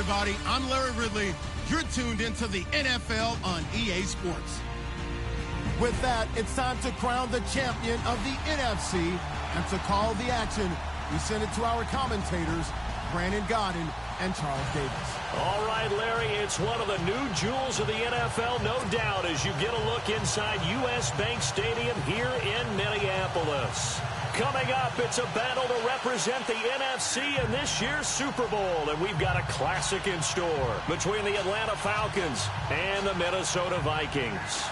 everybody. I'm Larry Ridley. You're tuned into the NFL on EA Sports. With that, it's time to crown the champion of the NFC. And to call the action, we send it to our commentators, Brandon Godden and Charles Davis. All right, Larry, it's one of the new jewels of the NFL, no doubt, as you get a look inside U.S. Bank Stadium here in Minneapolis. Coming up, it's a battle to represent the NFC in this year's Super Bowl, and we've got a classic in store between the Atlanta Falcons and the Minnesota Vikings.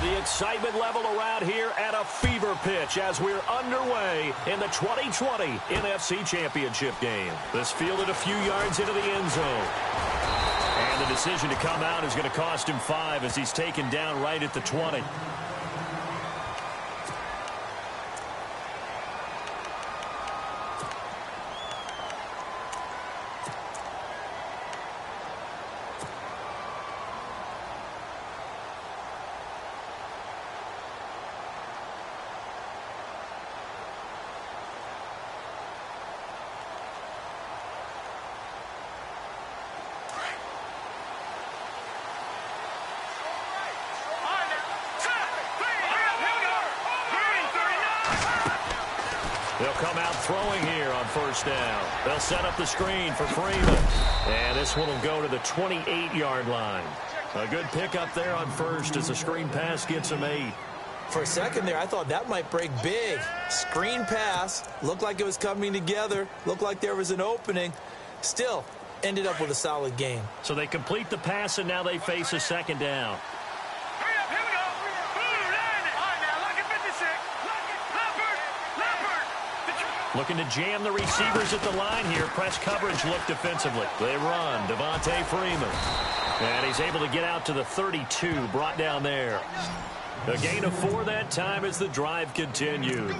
The excitement level around here at a fever pitch as we're underway in the 2020 NFC Championship game. This fielded a few yards into the end zone. And the decision to come out is going to cost him 5 as he's taken down right at the 20. They'll come out throwing here on first down. They'll set up the screen for Freeman. And this one will go to the 28-yard line. A good pickup there on first as the screen pass gets him 8. For a second there, I thought that might break big. Screen pass, looked like it was coming together, looked like there was an opening. Still, ended up with a solid game. So they complete the pass, and now they face a second down. Looking to jam the receivers at the line here. Press coverage look defensively. They run. Devontae Freeman. And he's able to get out to the 32. Brought down there. A gain of 4 that time as the drive continues.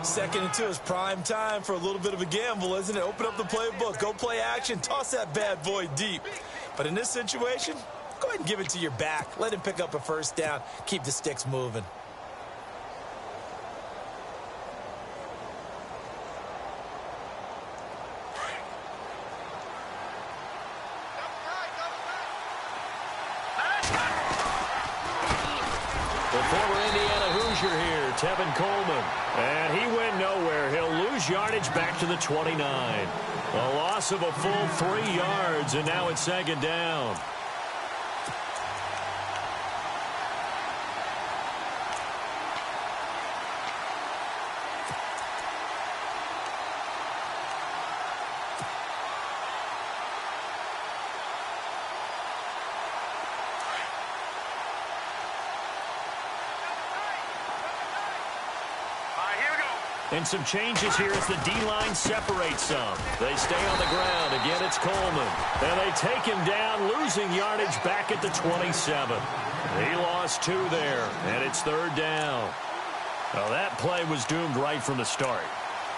2nd and 2 is prime time for a little bit of a gamble, isn't it? Open up the playbook. Go play action. Toss that bad boy deep. But in this situation, go ahead and give it to your back. Let him pick up a first down. Keep the sticks moving. Tevin Coleman, and he went nowhere. He'll lose yardage back to the 29. A loss of a full 3 yards, and now it's 2nd down. And some changes here as the D-line separates some. They stay on the ground. Again, it's Coleman. And they take him down, losing yardage back at the 27. He lost 2 there, and it's 3rd down. Well, that play was doomed right from the start.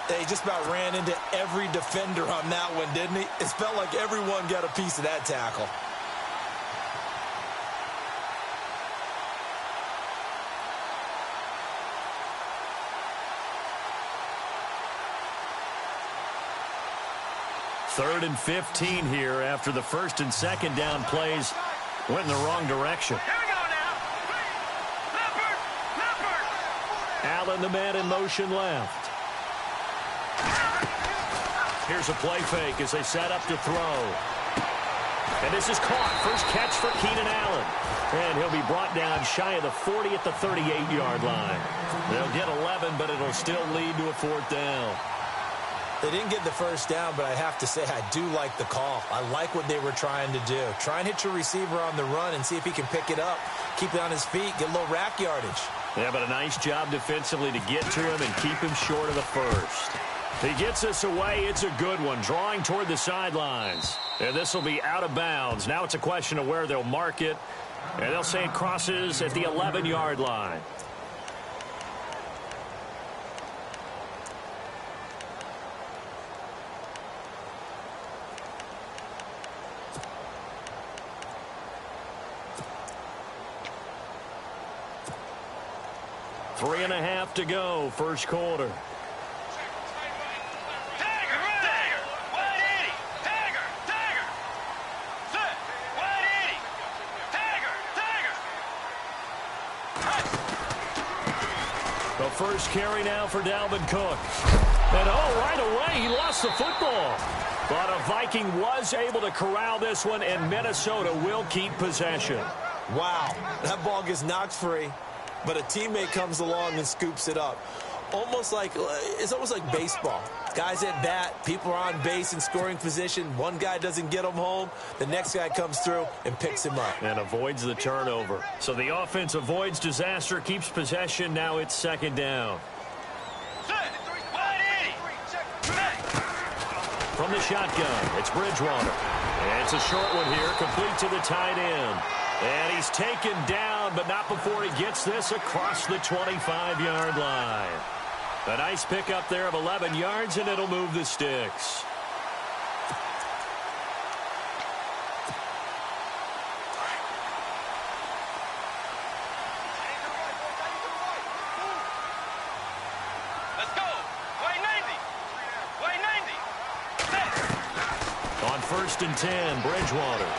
They just about ran into every defender on that one, didn't he? It felt like everyone got a piece of that tackle. Third and 15 here after the 1st and 2nd down plays went in the wrong direction. Here we go now. Leopard. Allen, the man in motion left. Here's a play fake as they set up to throw. And this is caught. First catch for Keenan Allen. And he'll be brought down shy of the 40 at the 38-yard line. They'll get 11, but it'll still lead to a 4th down. They didn't get the first down, but I have to say I do like the call. I like what they were trying to do. Try and hit your receiver on the run and see if he can pick it up. Keep it on his feet, get a little rack yardage. Yeah, but a nice job defensively to get to him and keep him short of the first. He gets this away. It's a good one, drawing toward the sidelines. And this will be out of bounds. Now it's a question of where they'll mark it. And they'll say it crosses at the 11-yard line. 3.5 to go, first quarter. The first carry now for Dalvin Cook. And right away, he lost the football. But a Viking was able to corral this one, and Minnesota will keep possession. Wow, that ball gets knocked free, but a teammate comes along and scoops it up. It's almost like baseball. Guys at bat, people are on base in scoring position. One guy doesn't get him home. The next guy comes through and picks him up. And avoids the turnover. So the offense avoids disaster, keeps possession. Now it's second down. From the shotgun, it's Bridgewater. And it's a short one here, complete to the tight end. And he's taken down, but not before he gets this across the 25-yard line. A nice pickup there of 11 yards, and it'll move the sticks. Let's go. Way 90. Way 90. On 1st and 10, Bridgewater.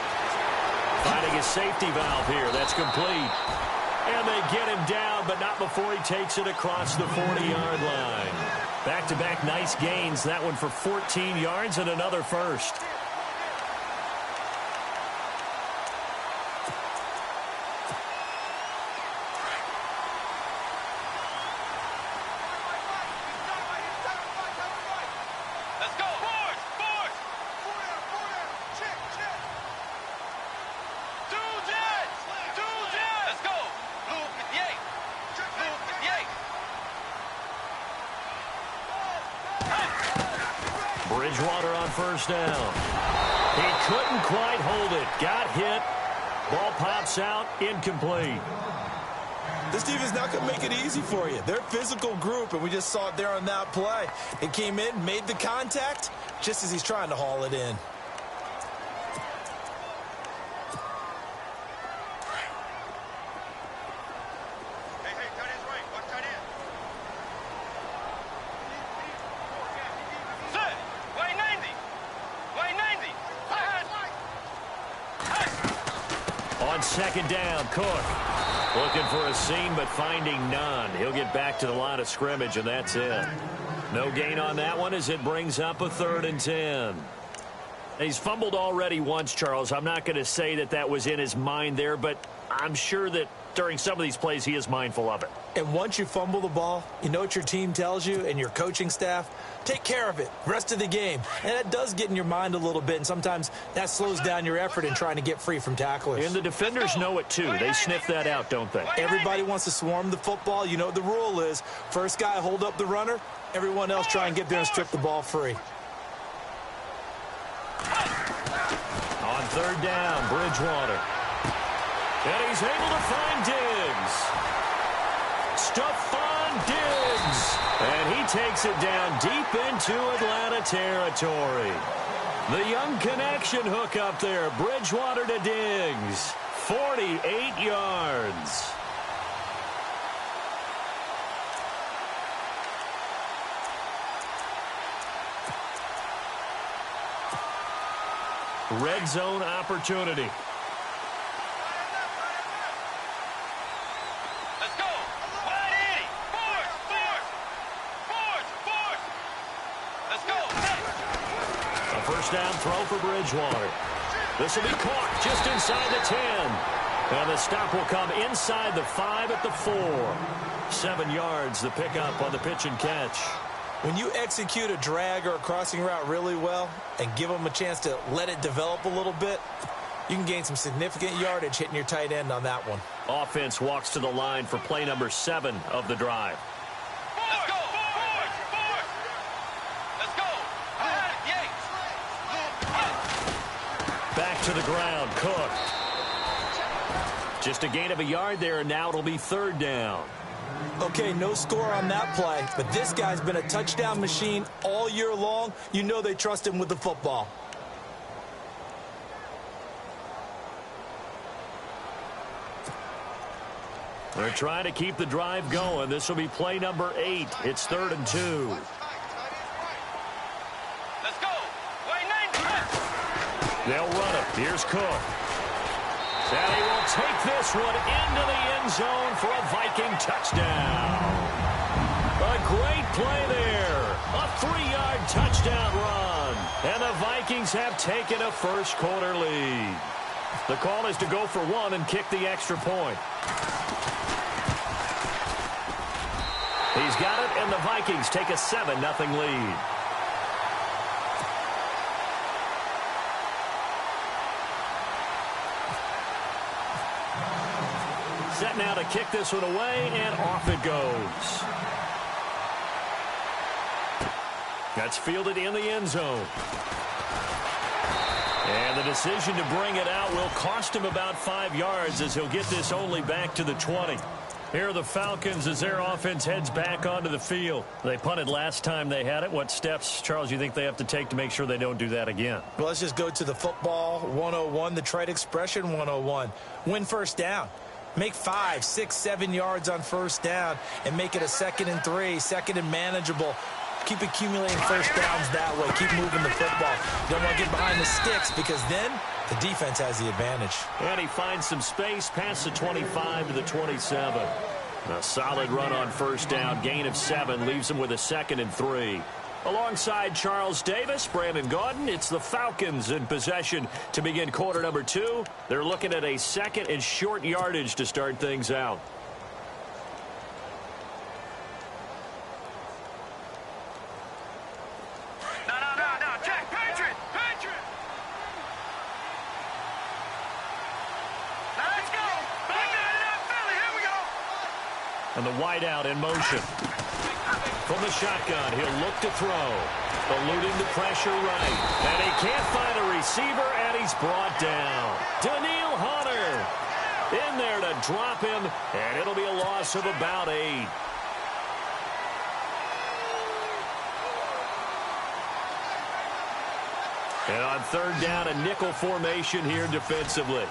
Finding a safety valve here. That's complete. And they get him down, but not before he takes it across the 40-yard line. Back-to-back nice gains. That one for 14 yards and another first. Let's go. Forward. Forward. Check. Two Jets. Let's go. Blue 58. Blue 58. Bridgewater on 1st down. He couldn't quite hold it. Got hit. Ball pops out. Incomplete. This defense not going to make it easy for you. They're a physical group, and we just saw it there on that play. It came in, made the contact, just as he's trying to haul it in. Hey, tight end's right. Watch tight end. Set. Way 90. Way 90. On 2nd down, Cook. Looking for a seam, but finding none. He'll get back to the line of scrimmage, and that's it. No gain on that one as it brings up a 3rd and 10. He's fumbled already once, Charles. I'm not going to say that was in his mind there, but I'm sure that during some of these plays he is mindful of it. And once you fumble the ball, you know what your team tells you and your coaching staff? Take care of it. Rest of the game. And it does get in your mind a little bit, and sometimes that slows down your effort in trying to get free from tacklers. And the defenders know it, too. They sniff that out, don't they? Everybody wants to swarm the football. You know what the rule is. First guy hold up the runner. Everyone else try and get there and strip the ball free. On 3rd down, Bridgewater. And he's able to find Diggs. Stephon Diggs. And he takes it down deep into Atlanta territory. The young connection hook up there. Bridgewater to Diggs. 48 yards. Red zone opportunity. Let's go. Wide 80. Forward. Let's go. A 1st down throw for Bridgewater. This will be caught just inside the 10. And the stop will come inside the 5 at the 4. 7 yards, the pickup on the pitch and catch. When you execute a drag or a crossing route really well and give them a chance to let it develop a little bit, you can gain some significant yardage hitting your tight end on that one. Offense walks to the line for play number 7 of the drive. Let's go. Let's go. Back to the ground, Cook. Just a gain of a yard there, and now it'll be 3rd down. Okay, no score on that play, but this guy's been a touchdown machine all year long. You know they trust him with the football. They're trying to keep the drive going. This will be play number 8. It's 3rd and 2. Let's go. Wait, 9. They'll run it. Here's Cook. And he will take this one into the end zone for a Viking touchdown. A great play there. A 3-yard touchdown run. And the Vikings have taken a first quarter lead. The call is to go for 1 and kick the extra point. He's got it, and the Vikings take a 7-0 lead. Set now to kick this one away, and off it goes. That's fielded in the end zone. And the decision to bring it out will cost him about 5 yards as he'll get this only back to the 20. Here are the Falcons as their offense heads back onto the field. They punted last time they had it. What steps, Charles, you think they have to take to make sure they don't do that again? Well, let's just go to the football 101, the trite expression 101. Win first down. Make 5, 6, 7 yards on first down and make it a 2nd and 3, 2nd and manageable. Keep accumulating first downs that way. Keep moving the football. You don't want to get behind the sticks because then the defense has the advantage. And he finds some space past the 25 to the 27. A solid run on first down. Gain of 7 leaves him with a 2nd and 3. Alongside Charles Davis, Brandon Gaudin, it's the Falcons in possession to begin quarter number 2. They're looking at a 2nd and short yardage to start things out. And the wideout in motion. From the shotgun, he'll look to throw. Eluding the pressure right. And he can't find a receiver, and he's brought down. Daniil Hunter in there to drop him, and it'll be a loss of about 8. And on 3rd down, a nickel formation here defensively.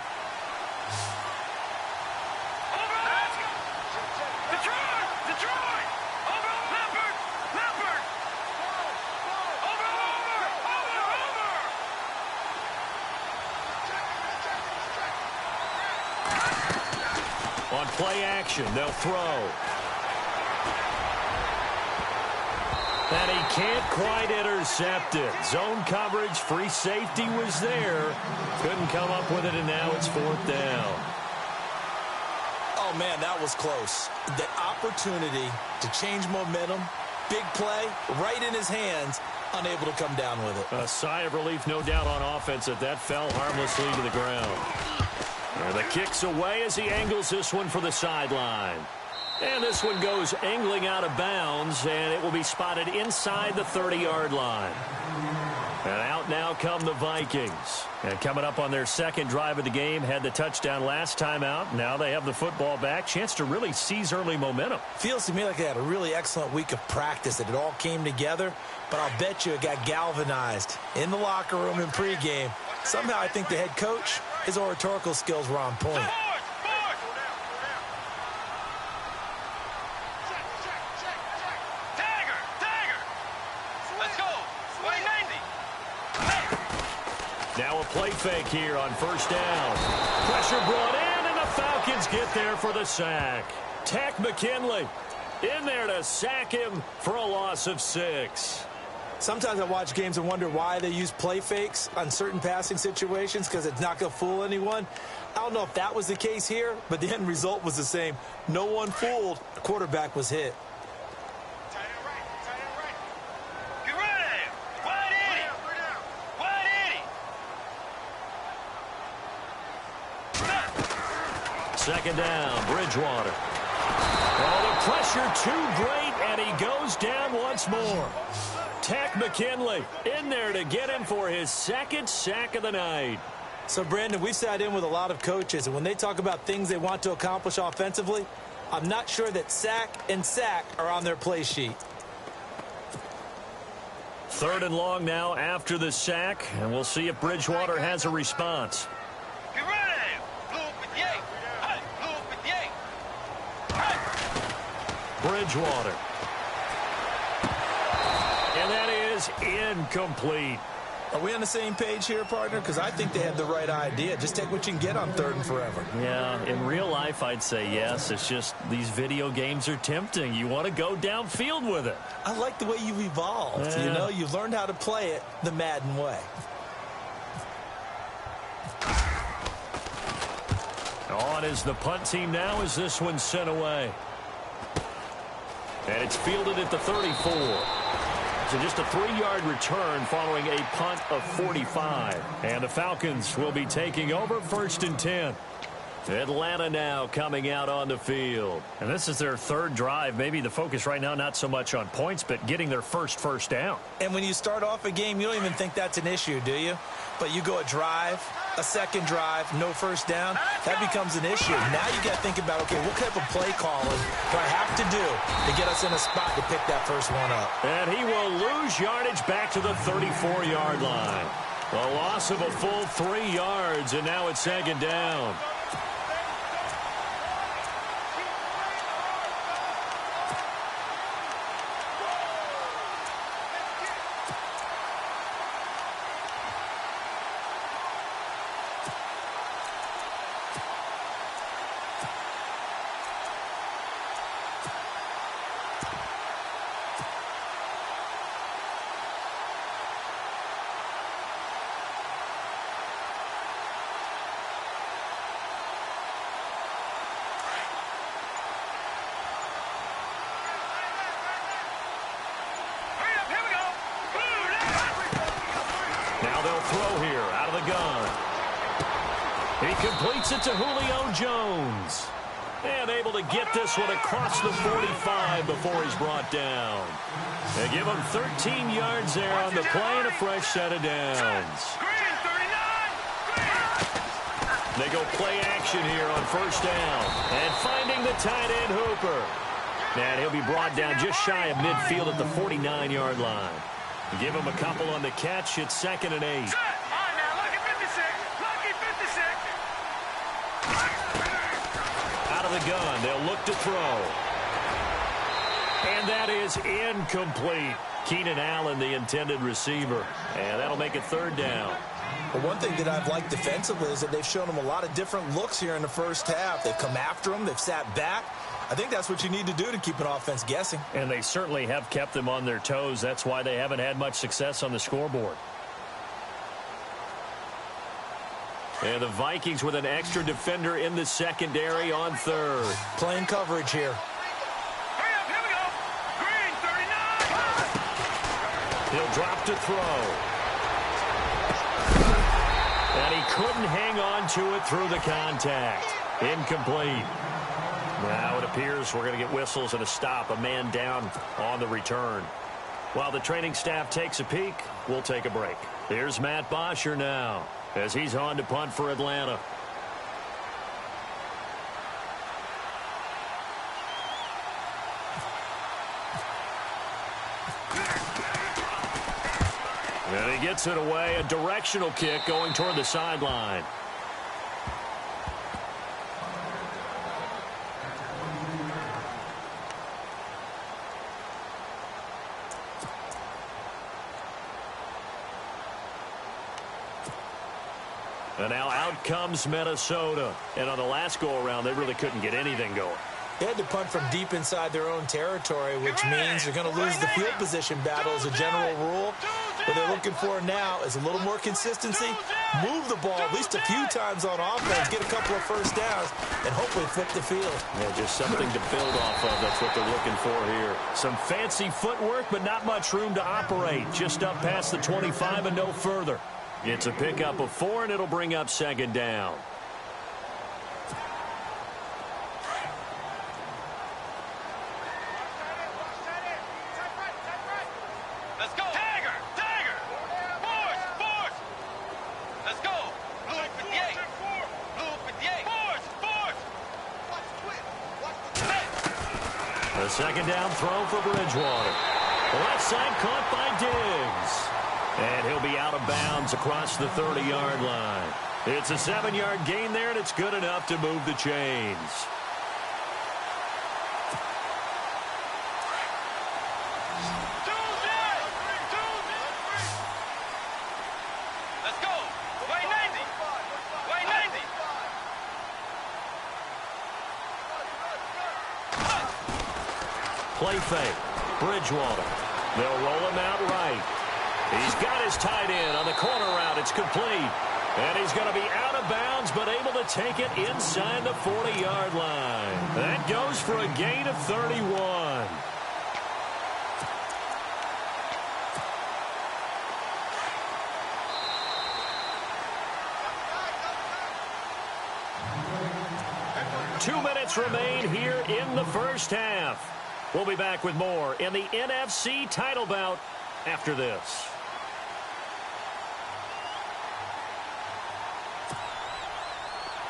On play action, they'll throw. And he can't quite intercept it. Zone coverage, free safety was there. Couldn't come up with it, and now it's 4th down. Oh, man, that was close. The opportunity to change momentum, big play, right in his hands, unable to come down with it. A sigh of relief, no doubt, on offense that fell harmlessly to the ground. And the kick's away as he angles this one for the sideline. And this one goes angling out of bounds, and it will be spotted inside the 30-yard line. And out now come the Vikings. And coming up on their 2nd drive of the game, had the touchdown last time out. Now they have the football back. Chance to really seize early momentum. Feels to me like they had a really excellent week of practice, that it all came together. But I'll bet you it got galvanized in the locker room in pregame. Somehow I think the head coach, his oratorical skills were on point. Now a play fake here on first down. Pressure brought in, and the Falcons get there for the sack. Takk McKinley in there to sack him for a loss of 6. Sometimes I watch games and wonder why they use play fakes on certain passing situations, because it's not going to fool anyone. I don't know if that was the case here, but the end result was the same. No one fooled. The quarterback was hit. Second down, Bridgewater. Oh, the pressure too great, and he goes down once more. Takk McKinley in there to get him for his 2nd sack of the night. So, Brandon, we've sat in with a lot of coaches, and when they talk about things they want to accomplish offensively, I'm not sure that sack and sack are on their play sheet. 3rd and long now after the sack, and we'll see if Bridgewater has a response. Bridgewater. And that is incomplete. Are we on the same page here, partner? Because I think they had the right idea. Just take what you can get on 3rd and forever. Yeah, in real life, I'd say yes. It's just these video games are tempting. You want to go downfield with it. I like the way you've evolved. Yeah. You know, you've learned how to play it the Madden way. On is the punt team now as this one's sent away. And it's fielded at the 34. So just a 3-yard return following a punt of 45. And the Falcons will be taking over 1st and 10. Atlanta now coming out on the field. And this is their 3rd drive. Maybe the focus right now not so much on points, but getting their first down. And when you start off a game, you don't even think that's an issue, do you? But you go a drive, a 2nd drive, no first down, that becomes an issue. Now you got to think about, okay, what type of play calling do I have to do to get us in a spot to pick that first one up? And he will lose yardage back to the 34-yard line. A loss of a full 3 yards, and now it's 2nd down. Throw here out of the gun. He completes it to Julio Jones. And able to get this one across the 45 before he's brought down. They give him 13 yards there on the play and a fresh set of downs. They go play action here on 1st down. And finding the tight end Hooper. And he'll be brought down just shy of midfield at the 49-yard line. Give him a couple on the catch. It's 2nd and 8. Out of the gun. They'll look to throw. And that is incomplete. Keenan Allen, the intended receiver. And that'll make it 3rd down. Well, one thing that I've liked defensively is that they've shown him a lot of different looks here in the first half. They've come after him. They've sat back. I think that's what you need to do to keep an offense guessing. And they certainly have kept them on their toes. That's why they haven't had much success on the scoreboard. And the Vikings with an extra defender in the secondary on 3rd. Playing coverage here. Hurry up, here we go. Green, 39. He'll drop to throw. And he couldn't hang on to it through the contact. Incomplete. Now it appears we're going to get whistles and a stop. A man down on the return. While the training staff takes a peek, we'll take a break. Here's Matt Bosher now as he's on to punt for Atlanta. And he gets it away. A directional kick going toward the sideline. And now out comes Minnesota. And on the last go-around, they really couldn't get anything going. They had to punt from deep inside their own territory, which means they're going to lose the field position battle as a general rule. What they're looking for now is a little more consistency, move the ball at least a few times on offense, get a couple of first downs, and hopefully flip the field. Yeah, just something to build off of. That's what they're looking for here. Some fancy footwork, but not much room to operate. Just up past the 25 and no further. It's a pickup of 4, and it'll bring up 2nd down. Let's go. Tiger. Force. Let's go. Blue 58. Blue 58. Force. A 2nd down throw for Bridgewater. The left side caught by Diggs. And he'll be out of bounds across the 30-yard line. It's a 7-yard gain there, and it's good enough to move the chains. play fake. Bridgewater. They'll roll him out right. He's got his tight end on the corner route. It's complete. And he's going to be out of bounds, but able to take it inside the 40-yard line. That goes for a gain of 31. Two minutes remain here in the first half. We'll be back with more in the NFC title bout after this.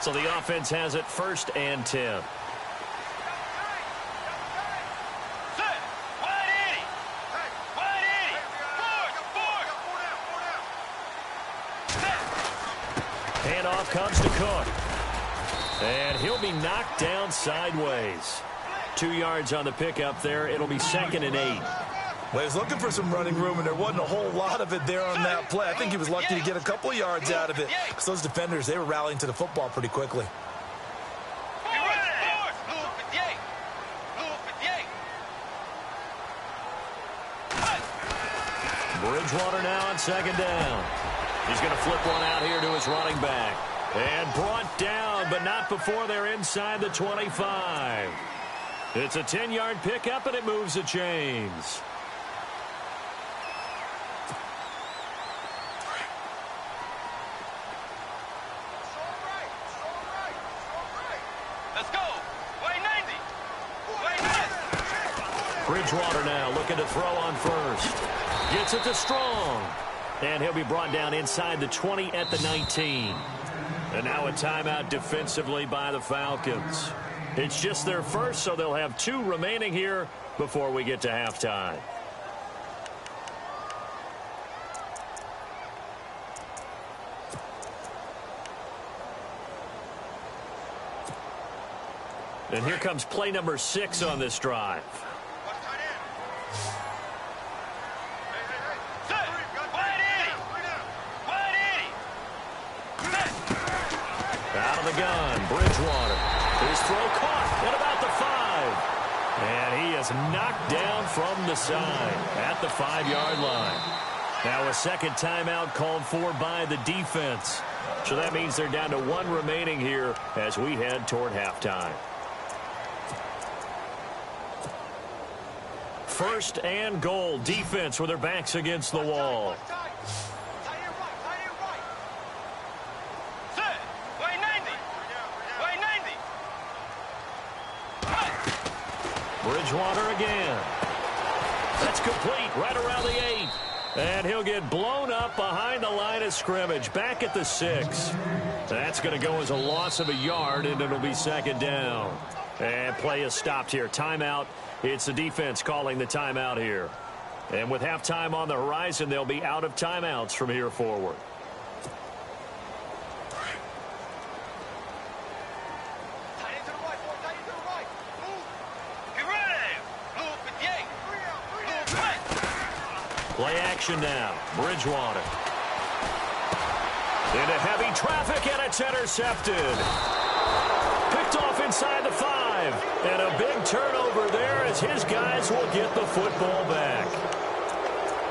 So the offense has it 1st and 10. Handoff comes to Cook. And he'll be knocked down sideways. 2 yards on the pickup there. It'll be 2nd and 8. Well, he was looking for some running room, and there wasn't a whole lot of it there on that play. I think he was lucky to get a couple of yards out of it, because those defenders, they were rallying to the football pretty quickly. Bridgewater now on 2nd down. He's going to flip one out here to his running back. And brought down, but not before they're inside the 25. It's a 10-yard pickup, and it moves the chains. Let's go. Way 90. Way 90. Bridgewater now looking to throw on 1st. Gets it to Strong. And he'll be brought down inside the 20 at the 19. And now a timeout defensively by the Falcons. It's just their first, so they'll have 2 remaining here before we get to halftime. And here comes play number 6 on this drive. Out of the gun, Bridgewater. His throw caught at about the 5. And he is knocked down from the side at the 5-yard line. Now a second timeout called for by the defense. So that means they're down to 1 remaining here as we head toward halftime. 1st and goal. Defense with their backs against the wall. Bridgewater again. That's complete right around the 8. And he'll get blown up behind the line of scrimmage. Back at the 6. That's going to go as a loss of a yard, and it'll be 2nd down. And play is stopped here. Timeout. It's the defense calling the timeout here. And with halftime on the horizon, they'll be out of timeouts from here forward. Play action now. Bridgewater. Into heavy traffic, and it's intercepted. Picked off inside the 5. And a big turnover there as his guys will get the football back.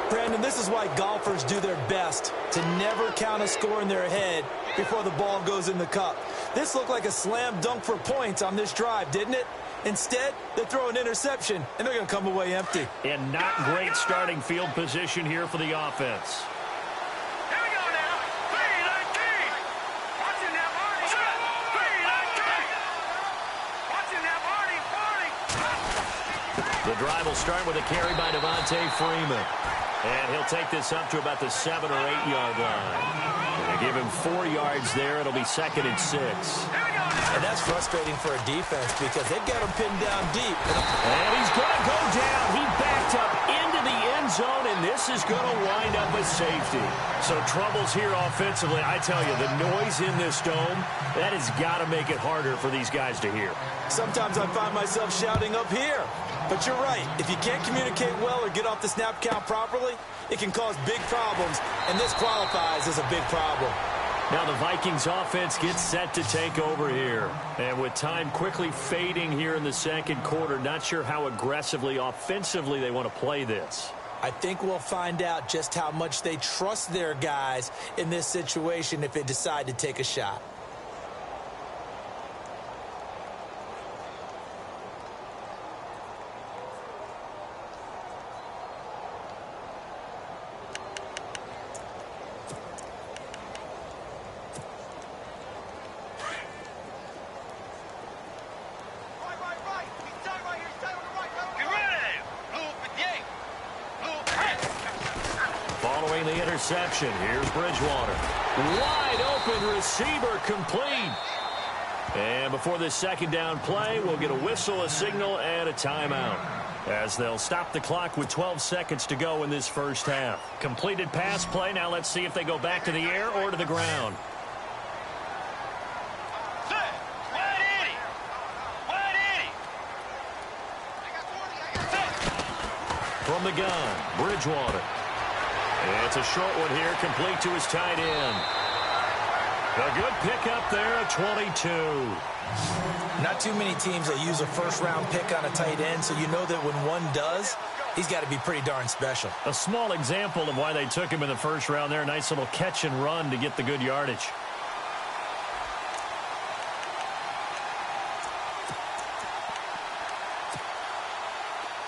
Brandon, this is why golfers do their best to never count a score in their head before the ball goes in the cup. This looked like a slam dunk for points on this drive, didn't it? Instead, they throw an interception, and they're going to come away empty. And not great starting field position here for the offense. Here we go now. 3-19. Watching that Marty. 3-19. Watching that Marty. The drive will start with a carry by Devontae Freeman. And he'll take this up to about the 7 or 8 yard line. And they give him 4 yards there. It'll be 2nd and 6. And that's frustrating for a defense because they've got him pinned down deep. And he's going to go down. He backed up into the end zone, and this is going to wind up with safety. So troubles here offensively. I tell you, the noise in this dome, that has got to make it harder for these guys to hear. Sometimes I find myself shouting up here. But you're right. If you can't communicate well or get off the snap count properly, it can cause big problems, and this qualifies as a big problem. Now the Vikings offense gets set to take over here. And with time quickly fading here in the second quarter, not sure how aggressively, offensively they want to play this. I think we'll find out just how much they trust their guys in this situation if they decide to take a shot. Following the interception, here's Bridgewater. Wide open receiver, complete. And before this second down play, we'll get a whistle, a signal, and a timeout, as they'll stop the clock with 12 seconds to go in this first half. Completed pass play. Now let's see if they go back to the air or to the ground. From the gun, Bridgewater. It's a short one here, complete to his tight end. A good pickup there at 22. Not too many teams will use a first-round pick on a tight end, so you know that when one does, he's got to be pretty darn special. A small example of why they took him in the first round there. Nice little catch and run to get the good yardage.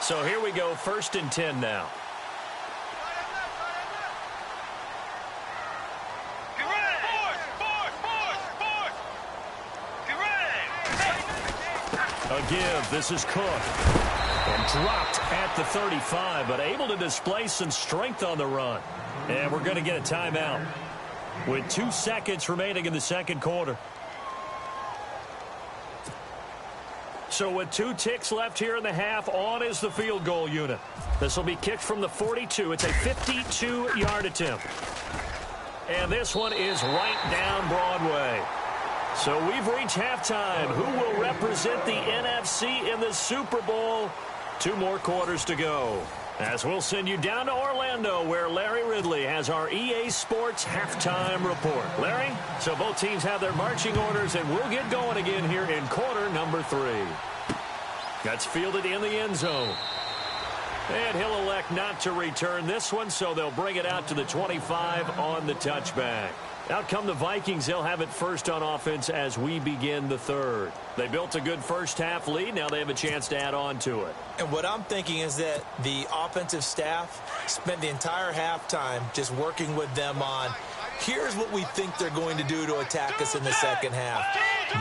So here we go, 1st and 10 now. A give. This is Cook. And dropped at the 35, but able to display some strength on the run. And we're going to get a timeout with 2 seconds remaining in the second quarter. So with 2 ticks left here in the half, on is the field goal unit. This will be kicked from the 42. It's a 52-yard attempt. And this one is right down Broadway. So we've reached halftime. Who will represent the NFC in the Super Bowl? 2 more quarters to go. As we'll send you down to Orlando, where Larry Ridley has our EA Sports halftime report. Larry, so both teams have their marching orders, and we'll get going again here in quarter number 3. That's fielded in the end zone. And he'll elect not to return this one, so they'll bring it out to the 25 on the touchback. Out come the Vikings. They'll have it first on offense as we begin the third. They built a good first half lead. Now they have a chance to add on to it. And what I'm thinking is that the offensive staff spent the entire halftime just working with them on, here's what we think they're going to do to attack us in the second half.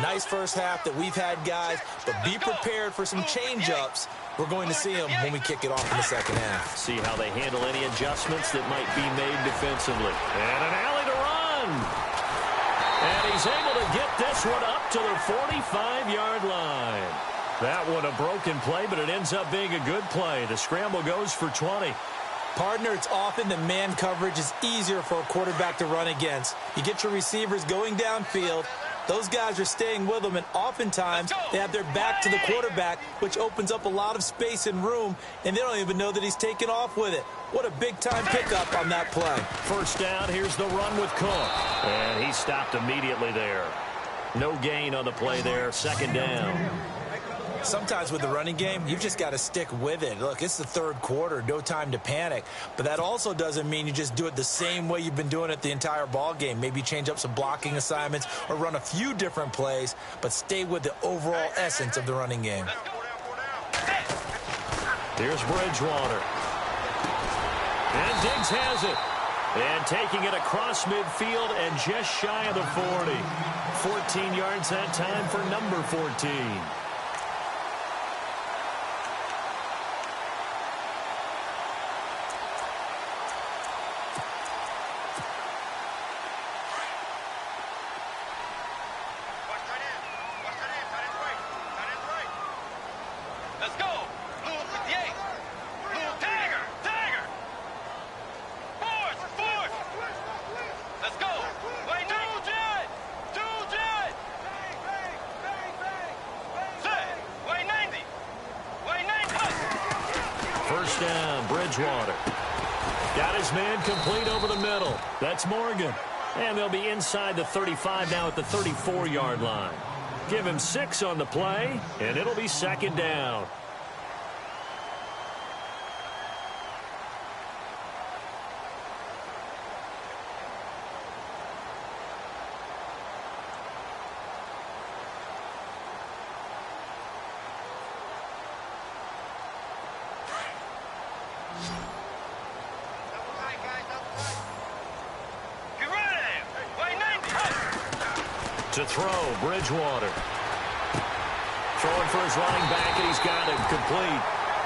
Nice first half that we've had, guys, but be prepared for some change-ups. We're going to see them when we kick it off in the second half. See how they handle any adjustments that might be made defensively. And an alley to run. And he's able to get this one up to the 45-yard line. That one a broken play, but it ends up being a good play. The scramble goes for 20. Partner, it's often that man coverage is easier for a quarterback to run against. You get your receivers going downfield. Those guys are staying with them, and oftentimes they have their back to the quarterback, which opens up a lot of space and room, and they don't even know that he's taken off with it. What a big-time pickup on that play. First down, here's the run with Cook. And he stopped immediately there. No gain on the play there, second down. Sometimes with the running game, you've just got to stick with it. Look, it's the third quarter, no time to panic. But that also doesn't mean you just do it the same way you've been doing it the entire ball game. Maybe change up some blocking assignments or run a few different plays, but stay with the overall essence of the running game. Here's Bridgewater. And Diggs has it. And taking it across midfield and just shy of the 40. 14 yards that time for number 14. First down, Bridgewater. Got his man complete over the middle. That's Morgan. And they'll be inside the 35 now at the 34-yard line. Give him 6 on the play, and it'll be second down. To throw, Bridgewater. Throwing for his running back, and he's got it complete.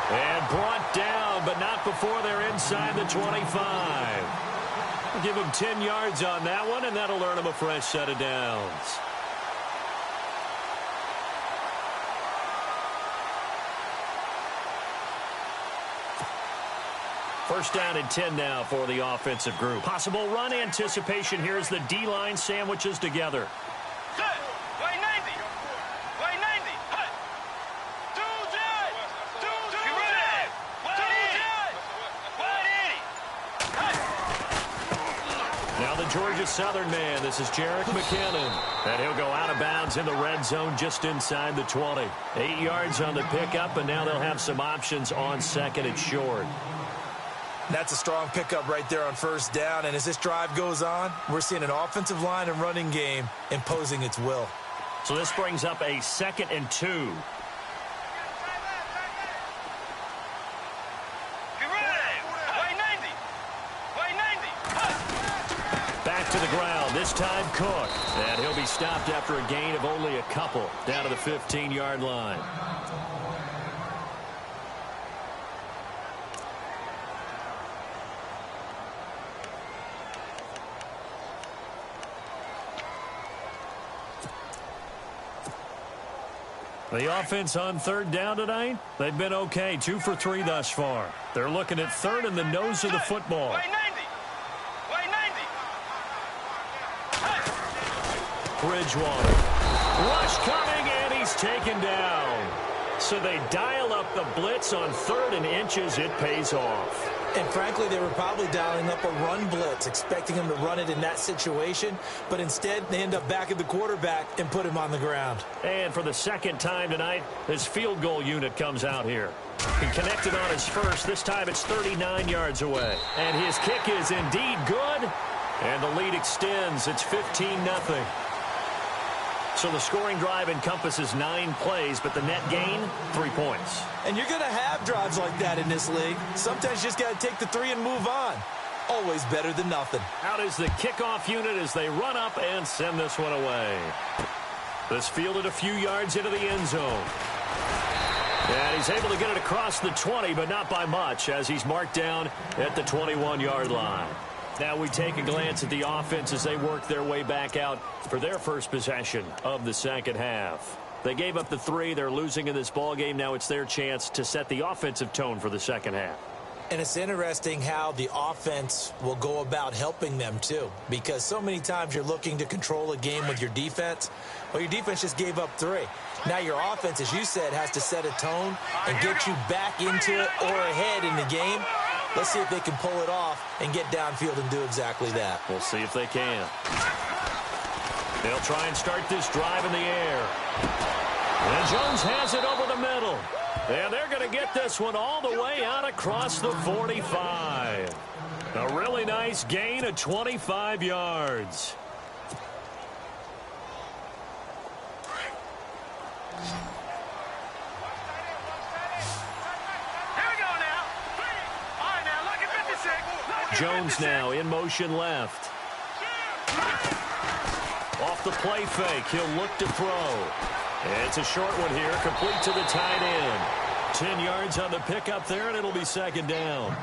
And brought down, but not before they're inside the 25. We'll give him 10 yards on that one, and that'll earn him a fresh set of downs. First down and 10 now for the offensive group. Possible run anticipation here as the D-line sandwiches together. Now the Georgia Southern man, this is Jerick McKinnon. And he'll go out of bounds in the red zone just inside the 20. 8 yards on the pickup, and now they'll have some options on second and short. That's a strong pickup right there on first down. And as this drive goes on, we're seeing an offensive line and running game imposing its will. So this brings up a 2nd and 2. Back to the ground, this time Cook. And he'll be stopped after a gain of only a couple down to the 15-yard line. The offense on third down tonight, they've been okay, 2 for 3 thus far. They're looking at third in the nose of the football. Bridgewater. Rush coming, and he's taken down. So they dial up the blitz on 3rd and inches. It pays off. And frankly, they were probably dialing up a run blitz, expecting him to run it in that situation. But instead, they end up back at the quarterback and put him on the ground. And for the second time tonight, his field goal unit comes out here. He connected on his first. This time it's 39 yards away. And his kick is indeed good. And the lead extends. It's 15-0. So the scoring drive encompasses 9 plays, but the net gain, 3 points. And you're going to have drives like that in this league. Sometimes you just got to take the 3 and move on. Always better than nothing. Out is the kickoff unit as they run up and send this one away. This fielded a few yards into the end zone. And he's able to get it across the 20, but not by much, as he's marked down at the 21-yard line. Now we take a glance at the offense as they work their way back out for their first possession of the second half. They gave up the 3. They're losing in this ballgame. Now it's their chance to set the offensive tone for the second half. And it's interesting how the offense will go about helping them, too, because so many times you're looking to control a game with your defense. Well, your defense just gave up 3. Now your offense, as you said, has to set a tone and get you back into it or ahead in the game. Let's see if they can pull it off and get downfield and do exactly that. We'll see if they can. They'll try and start this drive in the air. And Jones has it over the middle. And they're going to get this one all the way out across the 45. A really nice gain of 25 yards. Jones now in motion left. Off the play fake, he'll look to throw. It's a short one here, complete to the tight end. 10 yards on the pickup there, and it'll be second down.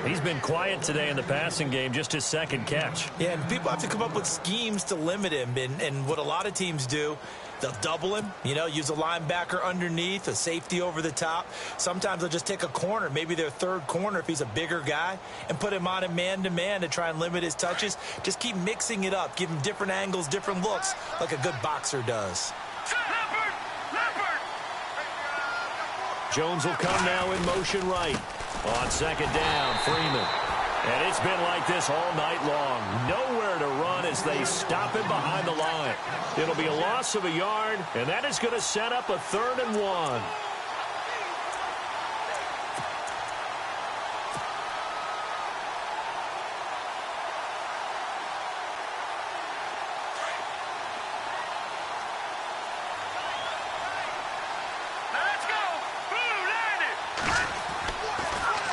He's been quiet today in the passing game, just his second catch. Yeah, and people have to come up with schemes to limit him, and what a lot of teams do, they'll double him, use a linebacker underneath, a safety over the top. Sometimes they'll just take a corner, maybe their third corner if he's a bigger guy, and put him on a man-to-man to try and limit his touches. Just keep mixing it up, give him different angles, different looks, like a good boxer does. Jones will come now in motion right. On second down, Freeman. And it's been like this all night long. Nowhere to run as they stop him behind the line. It'll be a loss of a yard, and that is going to set up a 3rd and 1.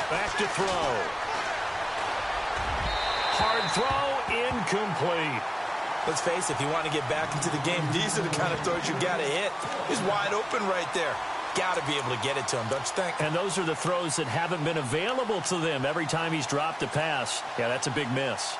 Back to throw. Hard throw, incomplete. Let's face it, if you want to get back into the game, these are the kind of throws you got to hit. He's wide open right there. Got to be able to get it to him, don't you think? And those are the throws that haven't been available to them every time he's dropped a pass. Yeah, that's a big miss.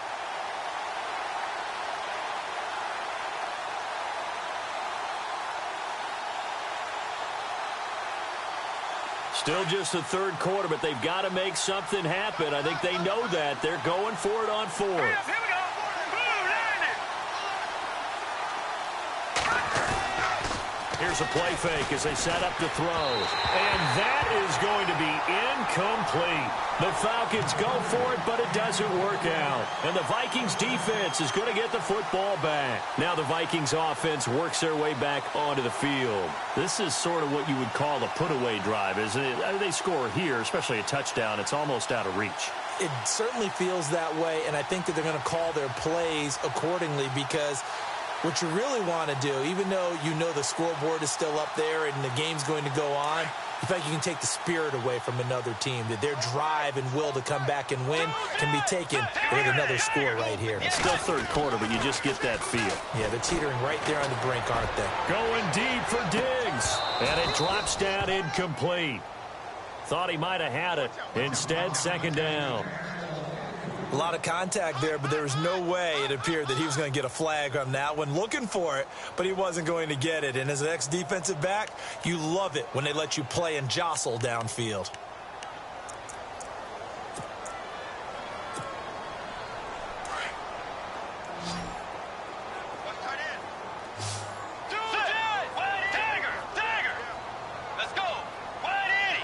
Still just the 3rd quarter, but they've got to make something happen. I think they know that. They're going for it on 4th. Here we go. Here's a play fake as they set up to throw. And that is going to be incomplete. The Falcons go for it, but it doesn't work out. And the Vikings defense is going to get the football back. Now the Vikings offense works their way back onto the field. This is sort of what you would call a put-away drive, isn't it? They score here, especially a touchdown. It's almost out of reach. It certainly feels that way, and I think that they're going to call their plays accordingly because what you really want to do, even though you know the scoreboard is still up there and the game's going to go on, in fact, you can take the spirit away from another team, that their drive and will to come back and win can be taken with another score right here. It's still 3rd quarter, but you just get that feel. Yeah, they're teetering right there on the brink, aren't they? Going deep for Diggs, and it drops down incomplete. Thought he might have had it. Instead, 2nd down. A lot of contact there, but there was no way it appeared that he was going to get a flag on that one. Looking for it, but he wasn't going to get it. And as an ex-defensive back, you love it when they let you play and jostle downfield. Let's go. Wide Eddie.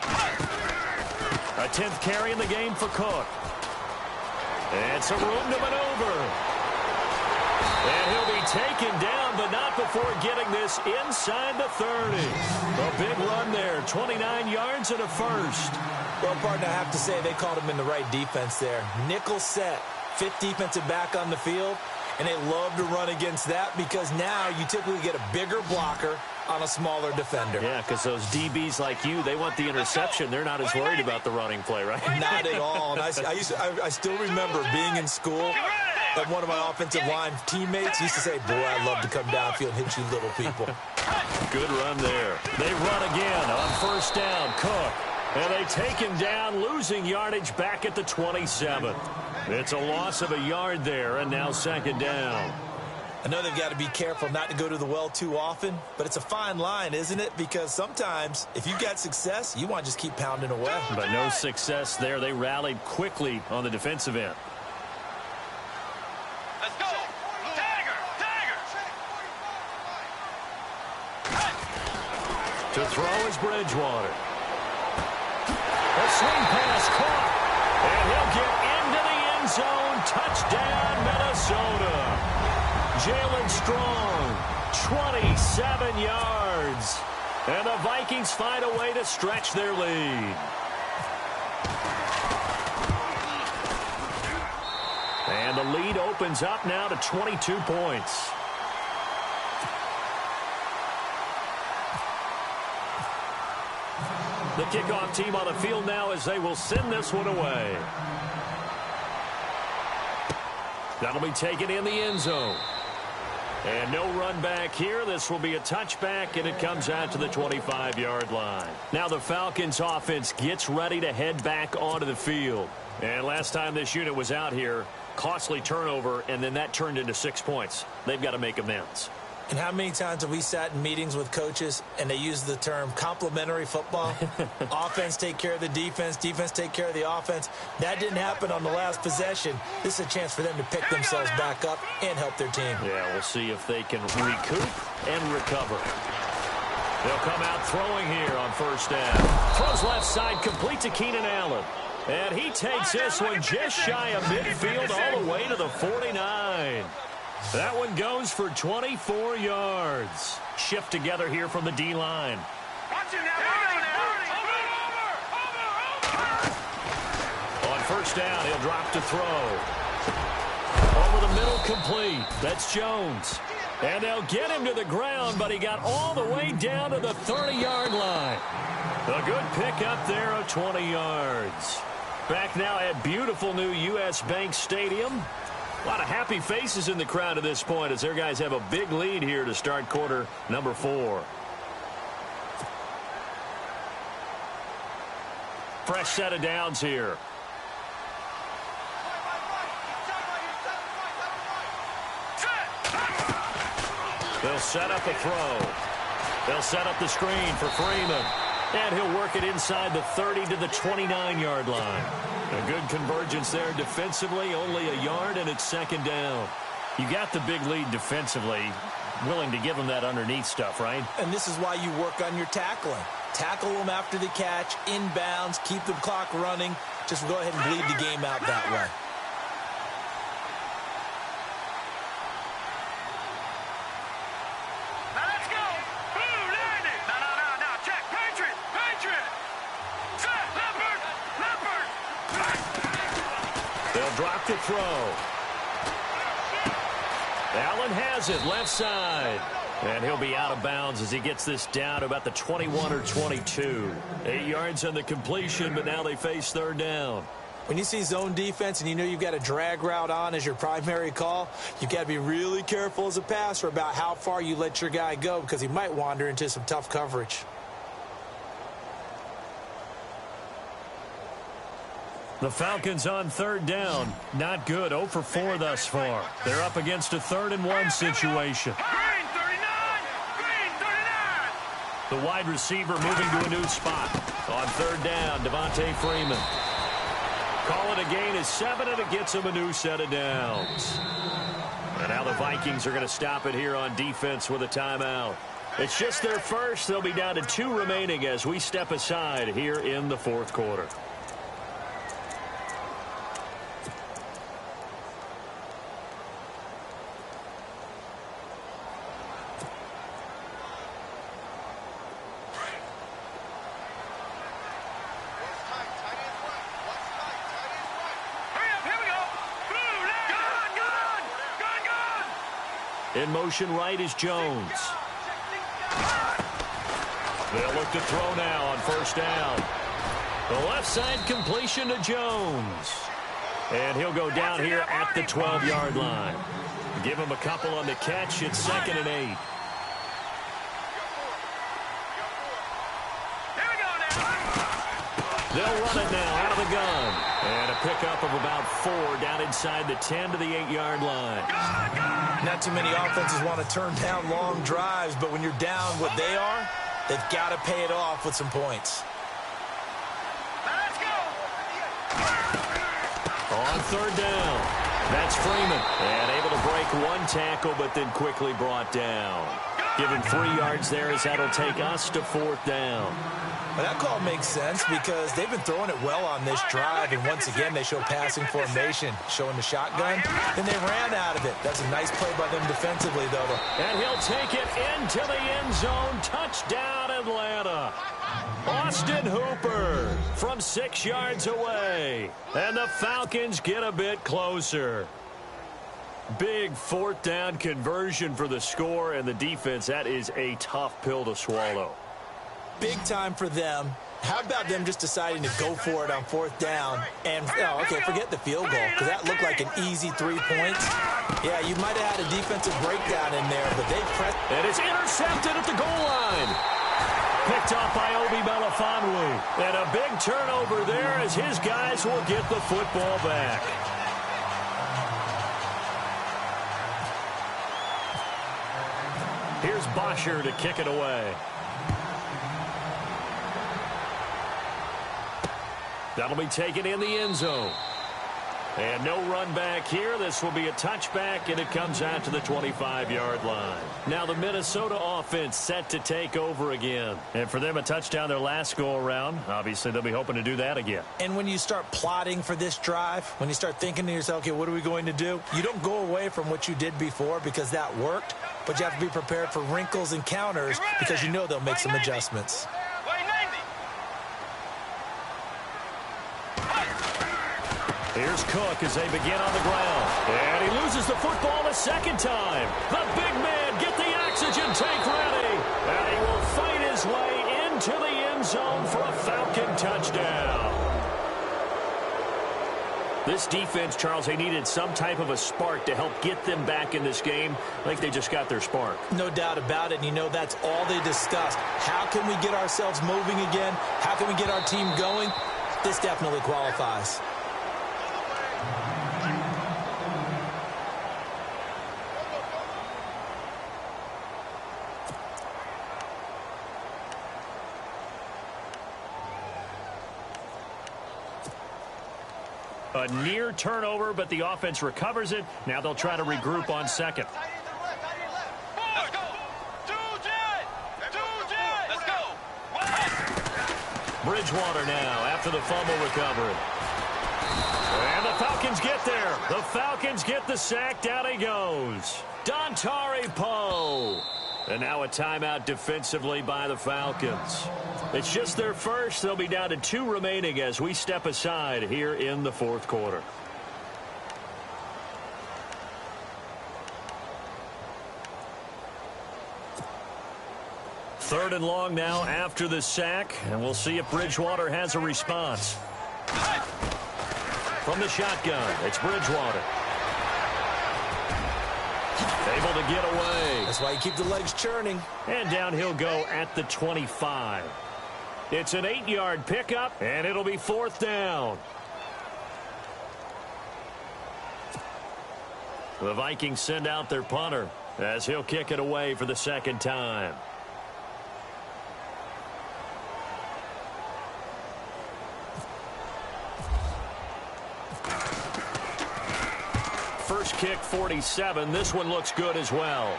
A 10th carry in the game for Cook. And some room to maneuver. And he'll be taken down, but not before getting this inside the 30. A big run there, 29 yards and a 1st. Well, partner, I have to say they called him in the right defense there. Nickel set, 5th defensive back on the field, and they love to run against that because now you typically get a bigger blocker on a smaller defender. Yeah, because those DBs like you, they want the interception. They're not as worried about the running play, right? Not at all. And I still remember being in school, and one of my offensive line teammates used to say, boy, I love to come downfield and hit you little people. Good run there. They run again on 1st down. Cook. And they take him down, losing yardage back at the 27. It's a loss of a yard there, and now 2nd down. I know they've got to be careful not to go to the well too often, but it's a fine line, isn't it? Because sometimes, if you've got success, you want to just keep pounding away. But no success there. They rallied quickly on the defensive end. Let's go. Tiger. To throw is Bridgewater. A swing pass caught. And he'll get into the end zone. Touchdown, Minnesota. Jalen Strong, 27 yards. And the Vikings find a way to stretch their lead. And the lead opens up now to 22 points. The kickoff team on the field now as they will send this one away. That'll be taken in the end zone. And no run back here. This will be a touchback, and it comes out to the 25-yard line. Now the Falcons offense gets ready to head back onto the field. And last time this unit was out here, costly turnover, and then that turned into 6 points. They've got to make amends. And how many times have we sat in meetings with coaches and they use the term complementary football? Offense take care of the defense, defense take care of the offense. That didn't happen on the last possession. This is a chance for them to pick themselves back up and help their team. Yeah, we'll see if they can recoup and recover. They'll come out throwing here on 1st down. Throws left side, complete to Keenan Allen. And he takes this one just shy of midfield all the way to the 49. That one goes for 24 yards. Shift together here from the D-line. On first down, he'll drop to throw. Over the middle, complete. That's Jones. And they'll get him to the ground, but he got all the way down to the 30-yard line. A good pickup there of 20 yards. Back now at beautiful new U.S. Bank Stadium. A lot of happy faces in the crowd at this point as their guys have a big lead here to start quarter number 4. Fresh set of downs here. They'll set up a throw. They'll set up the screen for Freeman. And he'll work it inside the 30 to the 29-yard line. A good convergence there defensively, only a yard, and it's second down. You got the big lead defensively, willing to give them that underneath stuff, right? And this is why you work on your tackling. Tackle them after the catch, inbounds, keep the clock running. Just go ahead and bleed the game out that way. Drop to throw. Allen has it left side. And he'll be out of bounds as he gets this down to about the 21 or 22. 8 yards on the completion, but now they face third down. When you see zone defense and you know you've got a drag route on as your primary call, you've got to be really careful as a passer about how far you let your guy go because he might wander into some tough coverage. The Falcons on third down. Not good. 0 for 4 thus far. They're up against a 3rd and 1 situation. Green 39! Green 39! The wide receiver moving to a new spot. On third down, Devontae Freeman. Call it a gain of 7, and it gets him a new set of downs. And now the Vikings are going to stop it here on defense with a timeout. It's just their first. They'll be down to 2 remaining as we step aside here in the 4th quarter. In motion right is Jones. They'll look to throw now on first down. The left side completion to Jones. And he'll go down here at the 12-yard line. Give him a couple on the catch. It's 2nd and 8. They'll run it now out of the gun. And a pickup of about 4 down inside the 10 to the 8-yard line. Not too many offenses want to turn down long drives, but when you're down what they are, they've got to pay it off with some points. Let's go! On third down, that's Freeman. And able to break 1 tackle, but then quickly brought down. Given 3 yards there as that'll take us to 4th down. Well, that call makes sense because they've been throwing it well on this drive, and once again they show passing formation, showing the shotgun. Then they ran out of it. That's a nice play by them defensively, though. And he'll take it into the end zone. Touchdown, Atlanta. Austin Hooper from 6 yards away. And the Falcons get a bit closer. Big 4th down conversion for the score, and the defense, that is a tough pill to swallow. Big time for them. How about them just deciding to go for it on 4th down? And, oh, okay, forget the field goal, because that looked like an easy 3 points. Yeah, you might have had a defensive breakdown in there, but they pressed. And it's intercepted at the goal line. Picked off by Obi Melifonwu. And a big turnover there as his guys will get the football back. Here's Bosher to kick it away. That'll be taken in the end zone. And no run back here. This will be a touchback, and it comes out to the 25-yard line. Now the Minnesota offense set to take over again. And for them, a touchdown their last go-around. Obviously, they'll be hoping to do that again. And when you start plotting for this drive, when you start thinking to yourself, okay, what are we going to do? You don't go away from what you did before because that worked, but you have to be prepared for wrinkles and counters because you know they'll make some adjustments. Here's Cook as they begin on the ground. And he loses the football a second time. The big man, get the oxygen tank ready. And he will fight his way into the end zone for a Falcon touchdown. This defense, Charles, they needed some type of a spark to help get them back in this game. I think they just got their spark. No doubt about it, and you know that's all they discussed. How can we get ourselves moving again? How can we get our team going? This definitely qualifies. A near turnover, but the offense recovers it. Now they'll try to regroup on second. Let's go. Let's go. Bridgewater now after the fumble recovery. And the Falcons get there. The Falcons get the sack. Down he goes. Dontari Poe. And now a timeout defensively by the Falcons. It's just their first. They'll be down to 2 remaining as we step aside here in the fourth quarter. Third and long now after the sack, and we'll see if Bridgewater has a response. From the shotgun, it's Bridgewater. Able to get away. That's why you keep the legs churning. And down he'll go at the 25. It's an 8-yard pickup, and it'll be fourth down. The Vikings send out their punter as he'll kick it away for the second time. First kick, 47. This one looks good as well.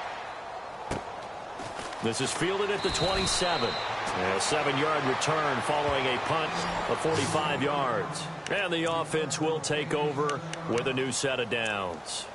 This is fielded at the 27. A 7-yard return following a punt of 45 yards. And the offense will take over with a new set of downs.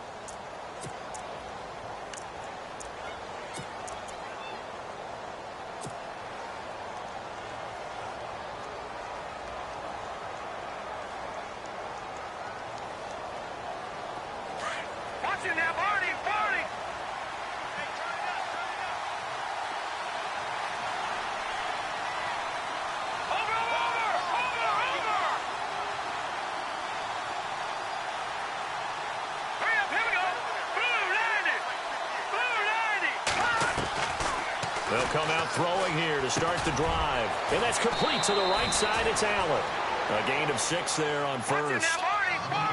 They'll come out throwing here to start the drive. And that's complete to the right side. It's Allen. A gain of 6 there on first.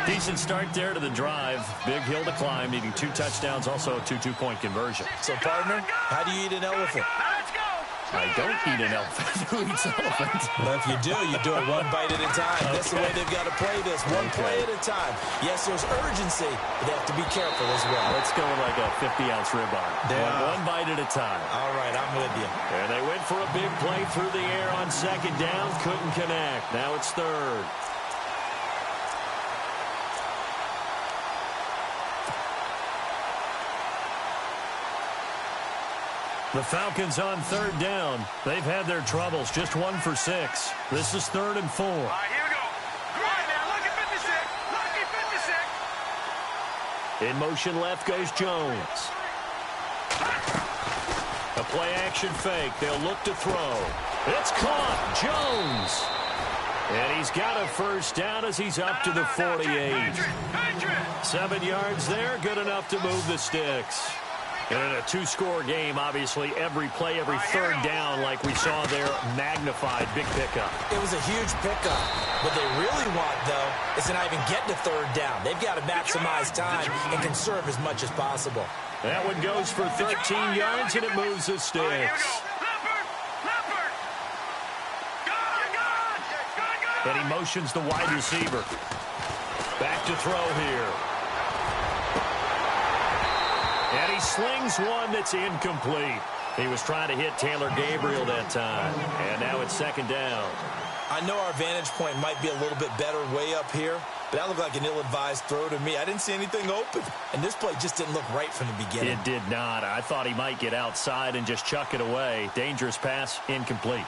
Decent start there to the drive. Big hill to climb, needing 2 touchdowns, also a 2-2-point conversion. So, partner, how do you eat an elephant? I don't eat an elephant. Who eats elephant? Well, if you do it one bite at a time. Okay. That's the way they've got to play this. One play at a time. Yes, there's urgency, but they have to be careful as well. Let's go with like a 50-ounce ribeye. One bite at a time. All right, I'm with you. And they went for a big play through the air on second down. Couldn't connect. Now it's third. The Falcons on third down. They've had their troubles. Just 1 for 6. This is 3rd and 4. All right, here we go. All right, now, lucky 56. Lucky 56. In motion left goes Jones. A play action fake. They'll look to throw. It's caught. Jones. And he's got a first down as he's up to the 48. 7 yards there. Good enough to move the sticks. And in a 2-score game, obviously, every play, every third down, like we saw there, magnified, big pickup. It was a huge pickup. What they really want, though, is to not even get to third down. They've got to maximize time and conserve as much as possible. That one goes for 13 yards, and it moves the sticks. And he motions the wide receiver. Back to throw here. And he slings one that's incomplete. He was trying to hit Taylor Gabriel that time. And now it's second down. I know our vantage point might be a little bit better way up here, but that looked like an ill-advised throw to me. I didn't see anything open, and this play just didn't look right from the beginning. It did not. I thought he might get outside and just chuck it away. Dangerous pass, incomplete.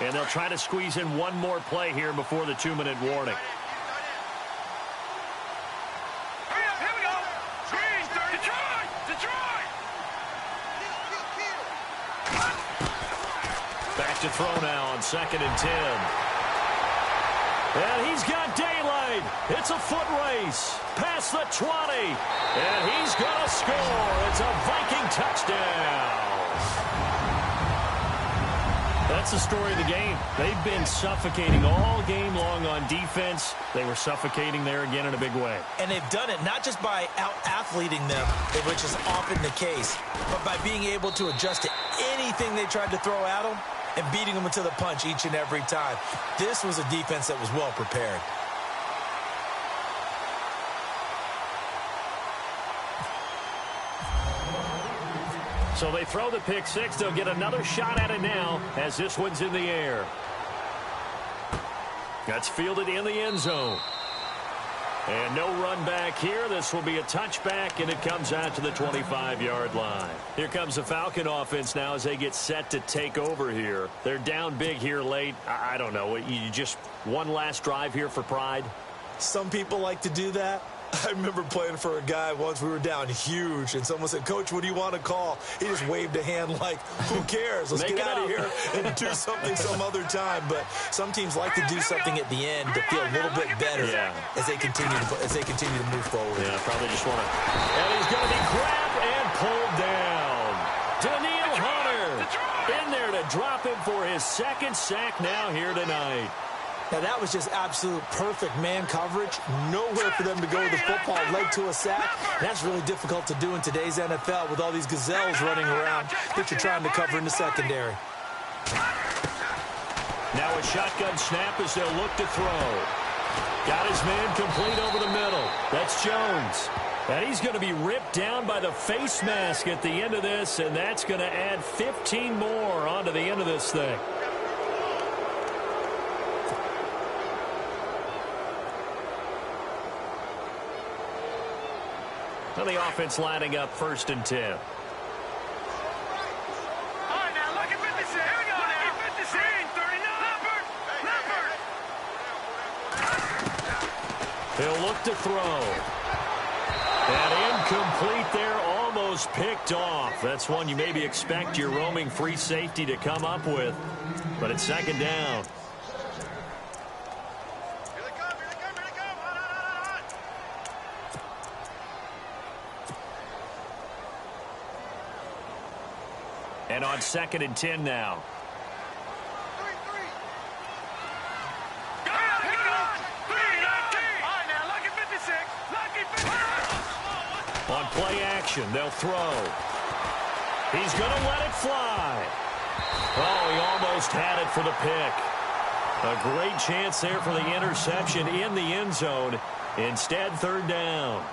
And they'll try to squeeze in one more play here before the 2-minute warning. Back to throw now on 2nd and 10. And he's got daylight. It's a foot race. Past the 20. And he's going to score. It's a Viking touchdown. That's the story of the game. They've been suffocating all game long on defense. They were suffocating there again in a big way. And they've done it not just by out-athleting them, which is often the case, but by being able to adjust to anything they tried to throw at them and beating them to the punch each and every time. This was a defense that was well prepared. So they throw the pick six. They'll get another shot at it now as this one's in the air. That's fielded in the end zone. And no run back here. This will be a touchback, and it comes out to the 25-yard line. Here comes the Falcon offense now as they get set to take over here. They're down big here late. I don't know. You just one last drive here for pride? Some people like to do that. I remember playing for a guy once. We were down huge, and someone said, "Coach, what do you want to call?" He just waved a hand like, who cares? Let's get out of here and do something some other time. But some teams like to do something at the end to feel a little bit better as they continue to move forward. Yeah, probably just want to. And he's going to be grabbed and pulled down. Daniil Hunter in there to drop him for his second sack now here tonight. Now, that was just absolute perfect man coverage. Nowhere for them to go with the football. Led to a sack. That's really difficult to do in today's NFL with all these gazelles running around that you're trying to cover in the secondary. Now a shotgun snap as they'll look to throw. Got his man complete over the middle. That's Jones. And he's going to be ripped down by the face mask at the end of this, and that's going to add 15 more onto the end of this thing. And the offense lining up 1st and 10. All right, now look at 56. Here we go now. 56. 39. He'll look to throw. And incomplete there, almost picked off. That's one you maybe expect your roaming free safety to come up with. But it's 2nd down. And on 2nd and 10 now. On play action, they'll throw. He's going to let it fly. Oh, he almost had it for the pick. A great chance there for the interception in the end zone. Instead, 3rd down.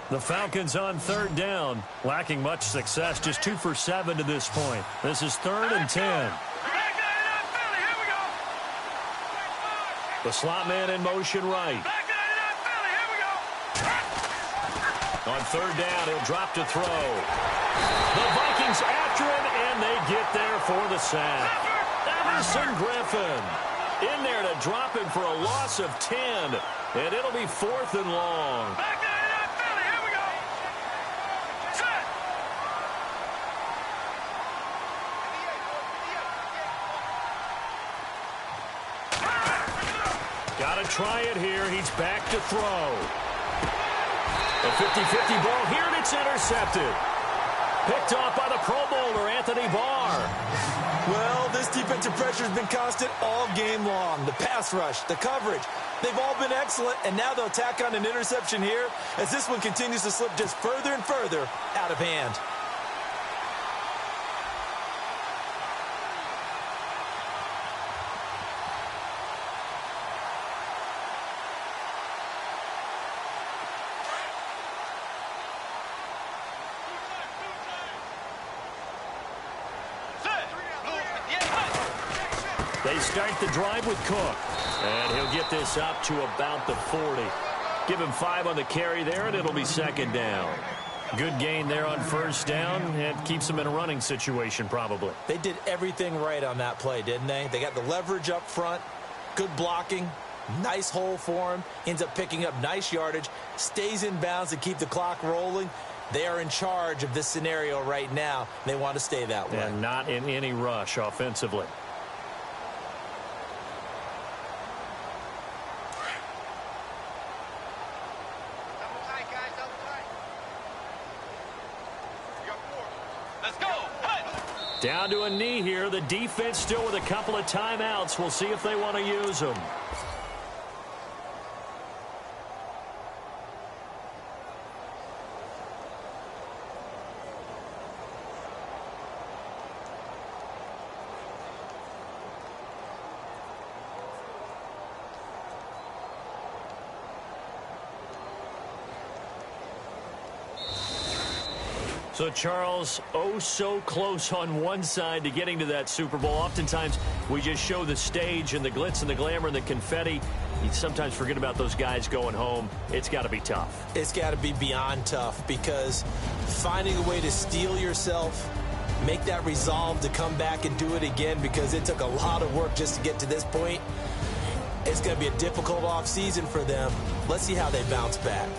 The Falcons on 3rd down, lacking much success, just 2 for 7 to this point. This is 3rd and 10. The slot man in motion right. On 3rd down, he'll drop to throw. The Vikings after him, and they get there for the sack. Everson Griffin in there to drop him for a loss of 10, and it'll be 4th and long. Got to try it here. He's back to throw. A 50-50 ball here, and it's intercepted. Picked off by the Pro Bowler, Anthony Barr. Well, this defensive pressure has been constant all game long. The pass rush, the coverage, they've all been excellent, and now they'll tack on an interception here as this one continues to slip just further and further out of hand. They start the drive with Cook. And he'll get this up to about the 40. Give him 5 on the carry there, and it'll be second down. Good gain there on first down, and keeps him in a running situation probably. They did everything right on that play, didn't they? They got the leverage up front, good blocking, nice hole for him, ends up picking up nice yardage, stays in bounds to keep the clock rolling. They are in charge of this scenario right now. They want to stay that way. And not in any rush offensively. Down to a knee here. The defense still with a couple of timeouts. We'll see if they want to use them. So, Charles, oh so close on one side to getting to that Super Bowl. Oftentimes, we just show the stage and the glitz and the glamour and the confetti. You sometimes forget about those guys going home. It's got to be tough. It's got to be beyond tough, because finding a way to steel yourself, make that resolve to come back and do it again, because it took a lot of work just to get to this point. It's going to be a difficult offseason for them. Let's see how they bounce back.